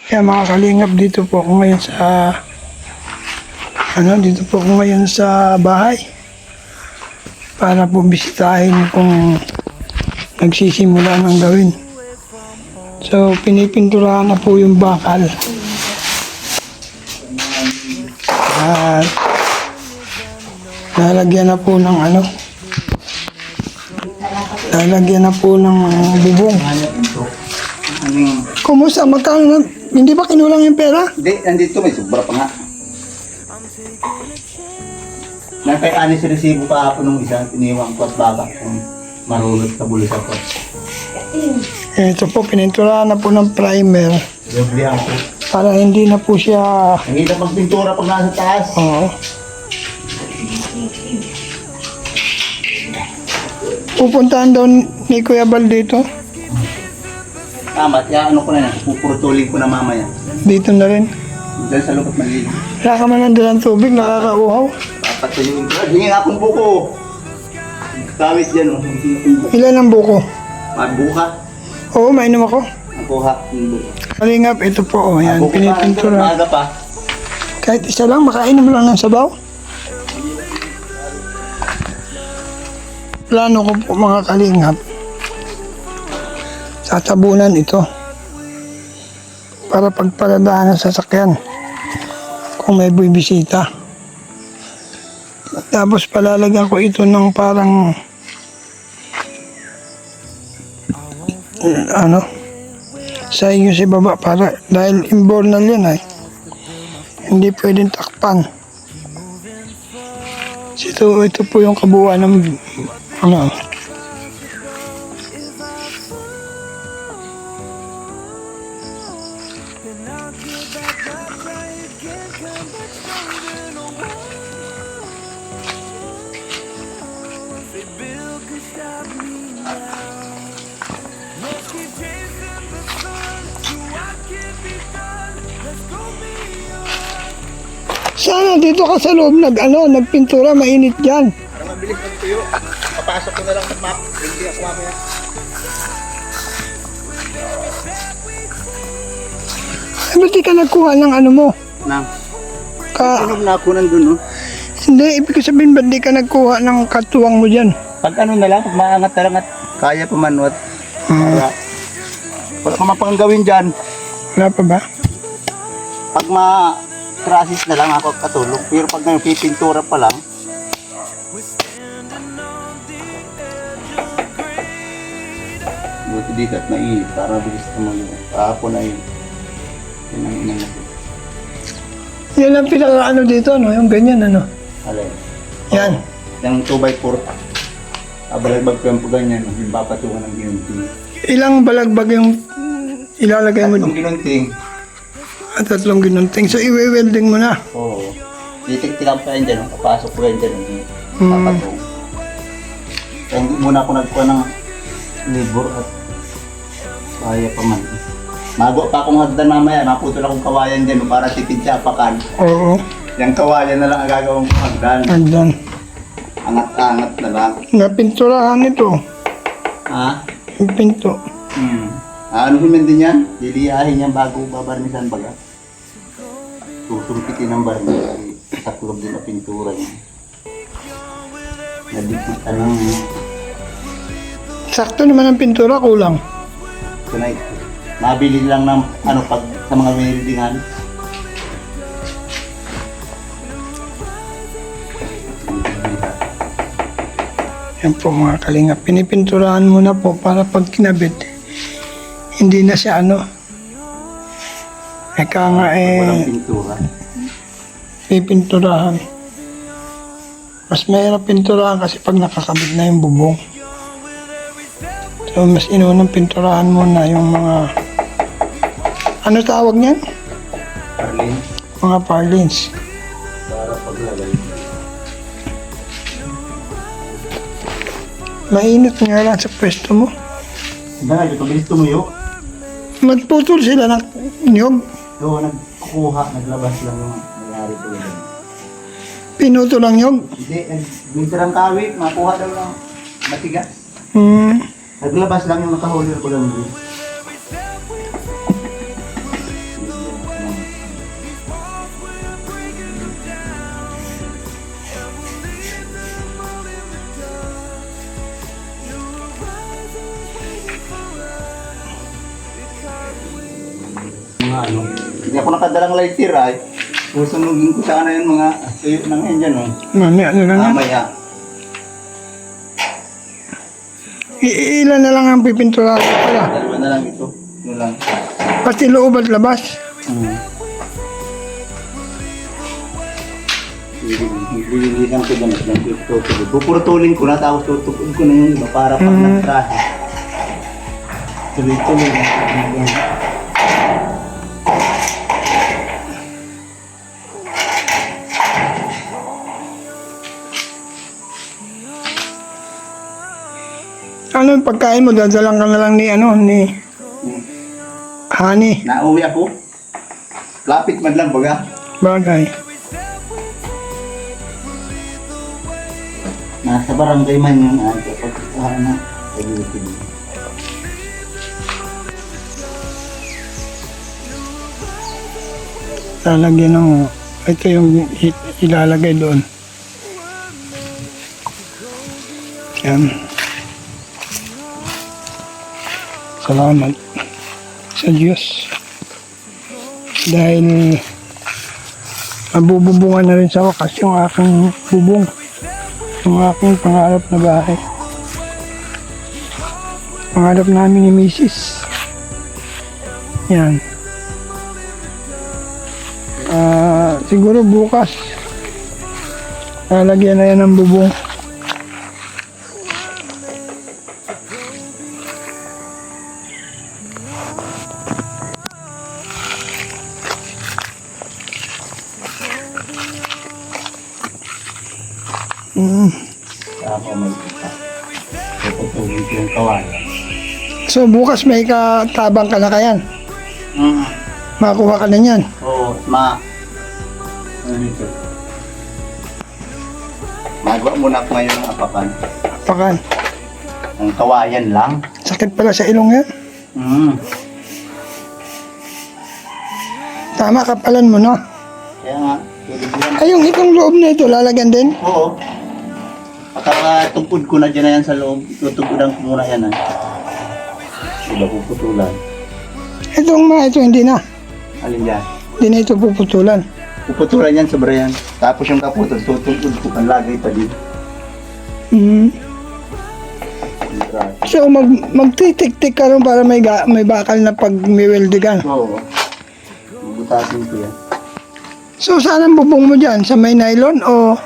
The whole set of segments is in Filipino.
Kaya mga kalingap, dito po ako ngayon sa dito po ako ngayon sa bahay para po bisitahin kung nagsisimula ng gawin. So pinipinturahan na po yung bakal at lalagyan na po ng lalagyan na po ng bubong. Kumusta? Magkano? Hindi ba kinulang yung pera? Hindi, nandito may sobra pa nga. Nakay anis resibo pa ako nung isang iniwang ko at baba kung marulot sa bulis ako. Ito po, pininturahan na po ng primer Doble ako. para hindi na po siya Ang hirap magpintura pag nasa taas. Oo. Pupuntahan daw ni Kuya Bal dito. Tama, kaya ano ko na yan, pupurutulin ko na mamaya. Dito na rin. Dahil sa lukot malilim. Wala ka man ng dalang tubig, nakakauhaw. Papatulin ko. Hingin akong buko. Gamit dyan, oh. Ilan ang buko? Magbuka. Oo, mainom ako. Nakuha yung buko. Kalingap, ito po. Oh, yan, Buko pa, pinipintura. maaga pa. Kahit isa lang, makainom lang ng sabaw. Plano ko po mga kalingap, tatabunan ito para pagparadaan ng sasakyan kung may bibisita. Tapos palalagyan ko ito ng parang sa inyo si baba para dahil imbornal yan ay hindi pwedeng takpan. Ito po yung kabuuan ng sana dito ka sa loob nagpintura, mainit dyan. Para mabilis magtuyo. Papasok ko na lang ng map. Hindi ako mamaya. Ba't di ka nagkuha ng mo? Nang. Ka, Inom na ako nandun, no? hindi, ibig ko sabihin, ba't di ka nagkuha ng katuwang mo dyan? Pag ano na lang, pag maangat na lang at kaya pumanwat. Wala pa mapang gawin dyan. Wala pa ba? Pag ma-crisis na lang ako katulong. Pero pag pipintura pa lang, buti dito at mainit para bilis tumulo. Kahapon ay yun ang inang natin. Yan ang pinaka dito, yung ganyan, Alay. Yan. Yung 2x4. Abalagbag ko yung ganyan. Yung papatungan ng ginunting. Ilang balagbag yung ilalagay mo Tatlong dito? ginunting. At 3 ginunting. So, iwe-welding mo na. Oo. Titik-tilang pa rin dyan. Papasok ko rin dyan. Papatung. Kaya hindi muna ako nagkuha ng labor at kaya pa man. Mago pa akong hagdan mamaya. Maputol akong kawayan dyan para tipid sa apakan. Oo. Yung kawayan na lang ang gagawang hagdan. Agdan. Angat-angat na lang. Napinturahan ito. Ha? Yung pinto. Ano naman din yan? Liliyahin yan bago babarnisan baga. Susumpitin ng barnis. Sa kulob din na pintura niya. Nabigkitan ng Sakto naman ang pintura, kulang. tonight. Mabili lang ng pag sa mga weldingan. Yan po mga kalingap. Pinipinturahan mo na po para pag kinabit, hindi na siya eka nga Walang pintura. pipinturahan. Mas mahirap pinturahan kasi pag nakakabit na yung bubong. So mas inunang pinturahan mo na yung mga tawag niyan? Arlene, Mga parlins. para paglagay. Mainit nga lang sa pwesto mo. Dahil ito bilis tumuyo. Magputol sila ng niyog. So nagkukuha, naglabas lang yung nangyari ko yun. Pinuto lang niyog. Hindi, nagmintirang kawit, makuha daw lang matigas. Naglabas lang yung nakahuli ko lang dito. ano. Hindi ako nakadalang lighter ay. Susunugin ko sana yung mga tuyo ng engine, no? Mamaya na lang yan. Mamaya. Ilan na lang ang pipinturahan ko pala. Dalawa na lang ito. Ito lang. Pati loob at labas. Lilihan ko ganit lang ito. Pupurutulin ko na, tapos tutukod ko na yung iba para pag nagtrahe. Tuloy-tuloy. Ano yung pagkain mo? Dadalang ka na lang ni Honey. Nauwi ako. Lapit man lang baga. Bagay. Nasa barangay man yung pagkakahan sa YouTube. Lalagyan ng, ito yung ilalagay doon. Yan. Salamat sa Diyos. Dahil mabububungan na rin sa wakas yung aking bubong. Yung aking pangarap na bahay. Pangarap namin ni Mrs. Yan. Siguro bukas lalagyan na yan ng bubong. Tapos may kita. Puputulin ko yung kawayan. So bukas may katabang ka na kayan. Makuha ka na yan. Oo, ano nito? Magawa muna ako ngayon ng apakan. Pakan. Ang kawayan lang. Sakit pala sa ilong yan. Tama, kapalan mo na. Kaya nga, tulog yan. Ay, yung itong loob na ito, lalagyan din. Oo. Pagkatungkod ko na dyan na yan sa loob, tutugudan ko muna yan. Diba puputulan? Itong mga ito, hindi na. Alin dyan? Hindi na ito puputulan. Puputulan yan, sobra yan. Tapos yung kaputol, tutungkod ko panlagay pa din. So, magtitik-tik ka rin para may bakal na pag may weldigan. Oo. Butasin ko yan. So, saan ang bubong mo dyan? Sa may nylon o...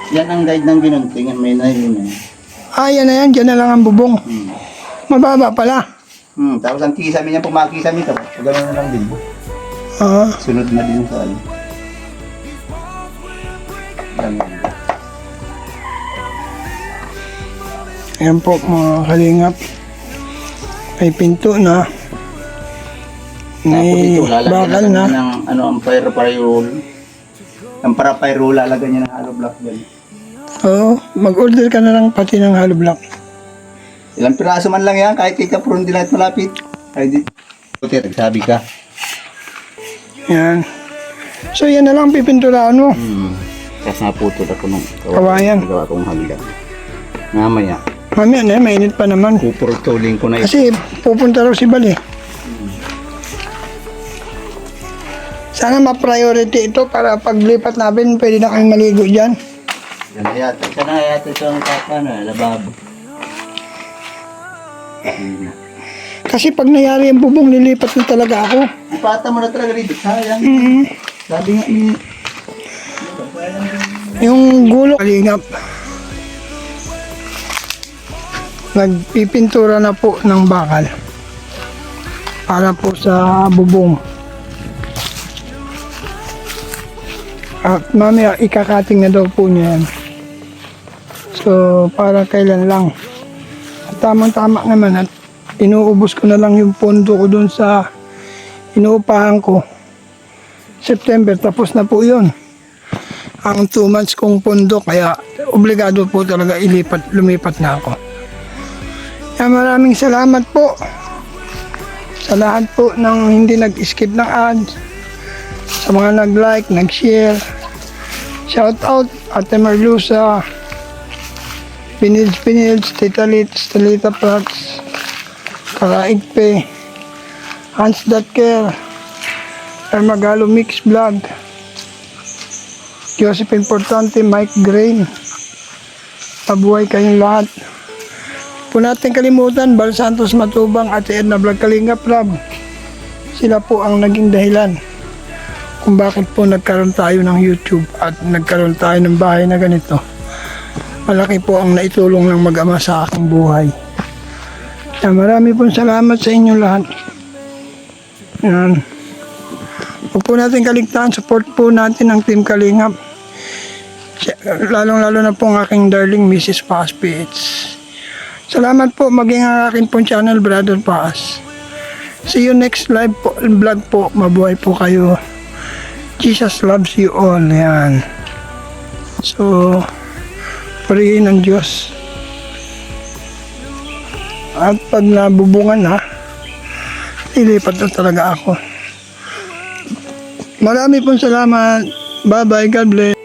Yan ang guide ng ginunting, may nylon yan. Yan na yan, dyan na lang ang bubong. Mababa pala. Tapos ang kisame niya, pumakisame ka. So, gano'n na lang din. Sunod na din sa ano. Ayan po mga kalingap. May pinto na. May bakal na. Ng, ang pyro-pyrol. Ang para-pyro, lalagyan niya ng hollow block dyan. Oo, mag-order ka na lang pati ng hollow block. Ilang piraso man lang yan, kahit ikaw puro hindi lahat malapit. Kahit di. Buti, nagsabi ka. Yan. So yan na lang pipinturahan mo. Tapos naputol ako ng Kawayan. Gawa kong hanggang. Mamaya. Mamaya na, mainit pa naman. Pupurtuling ko na ito. Kasi pupunta raw si Bali. Sana ma-priority ito para paglipat namin, pwede na kayong maligo dyan. Yan na yata. Ito na yata ito ang lababo. Kasi pag nangyari yung bubong, lilipat na talaga ako. Ipata mo na talaga rito. Sayang. Sabi nga ni... Yung gulo, kalingap. Nagpipintura na po ng bakal. Para po sa bubong. At mamaya ikakating na daw po niya yan. So, para kailan lang. At tamang-tama naman at inuubos ko na lang yung pondo ko dun sa inuupahan ko. September, tapos na po yun. Ang 2 months kong pondo, kaya obligado po talaga lumipat na ako. Kaya maraming salamat po sa lahat po ng hindi nag-skip ng ads, sa mga nag-like, nag-share. Shout out Ate Marlusa, Pinils, Tita Litz, Talita Prats, Karaigpe, Hans Datker, Magalo Mix Vlog, Joseph Importante, Mike Grain. Mabuhay kayong lahat. Po natin kalimutan, Bal Santos Matubang at Edna Vlog Kalingap Rab. Sila po ang naging dahilan kung bakit po nagkaroon tayo ng YouTube at nagkaroon tayo ng bahay na ganito. Malaki po ang naitulong ng mag-ama sa aking buhay. Kaya marami pong salamat sa inyo lahat. Yan. Huwag po natin kaligtaan, support po natin ang Team Kalingap. Lalong-lalo na po ang aking darling Mrs. Paz PH. Salamat po, maging ang akin pong channel, Brother Paz. See you next live po, vlog po. Mabuhay po kayo. Jesus loves you all. Yan. So, purihin ng Diyos. At pag nabubungan na, ilipat na talaga ako. Marami pong salamat. Bye-bye. God bless.